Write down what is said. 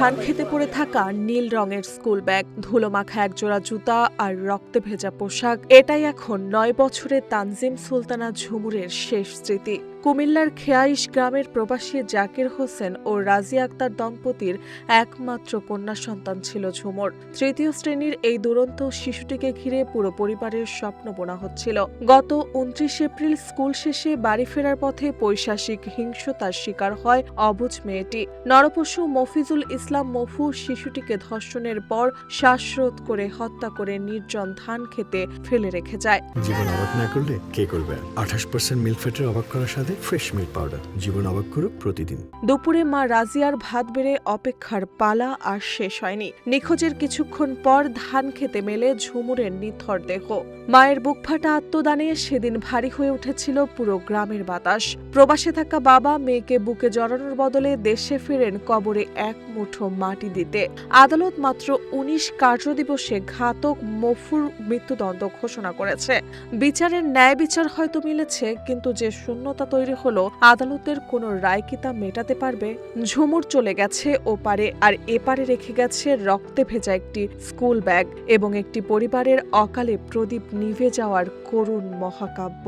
ধান খেতে পড়ে থাকা নীল রঙের স্কুল ব্যাগ, ধুলোমাখা একজোড়া জুতা আর রক্তে ভেজা পোশাক, এটাই এখন 9 বছরের তানজিম সুলতানা ঝুমুরের শেষ স্মৃতি। কুমিল্লার খেয়াইশ গ্রামের প্রবাসী জাকির হোসেন ও রাজিয়া আক্তার দম্পতির একমাত্র কন্যা সন্তান ছিল ঝুমুর। তৃতীয় শ্রেণীর এই দুরন্ত শিশুটিকে ঘিরে পুরো পরিবারের স্বপ্ন বোনা হচ্ছিল। গত 29 এপ্রিল স্কুল শেষে বাড়ি ফেরার পথে পৈশাচিক হিংস্রতার শিকার হয় অবুঝ মেয়েটি। নরপশু মফিজুল ইসলাম মফু শিশুটিকে ধর্ষণের পর শ্বাসরোধ করে হত্যা করে নির্জন ধান খেতে ফেলে রেখে যায়। জীবন অবাক না করলে কে করবে? 28% মিল্ক ফ্যাটের অবাক করার সাথে ফ্রেশ মিল্ক পাউডার। জীবন অবাক করুক প্রতিদিন। দুপুরে মা রাজিয়ার ভাত বেড়ে অপেক্ষার পালা আর শেষ হয়নি। নিখোঁজের কিছুক্ষণ পর ধান খেতে মেলে ঝুমুরের নিথর দেহ। মায়ের বুকফাটা আত্মদানে সেদিন ভারী হয়ে উঠেছিল পুরো গ্রামের বাতাস। প্রবাসে থাকা বাবা মেয়েকে বুকে জড়ানোর বদলে দেশে ফেরেন কবরে এক মুঠো মাটি দিতে। আদালত মাত্র 19 কার্যদিবসে ঘাতক মফুর মৃত্যুদণ্ড ঘোষণা করেছে। বিচারের ন্যায় বিচার হয়তো মিলেছে, কিন্তু যে শূন্যতা তৈরি হলো, আদালতের কোনো রায় কি তা মেটাতে পারবে? ঝুমুর চলে গেছে ওপারে, আর এপারে রেখে গেছে রক্তে ভেজা একটি স্কুল ব্যাগ এবং একটি পরিবারের অকালে প্রদীপ নিভে যাওয়ার করুণ মহাকাব্য।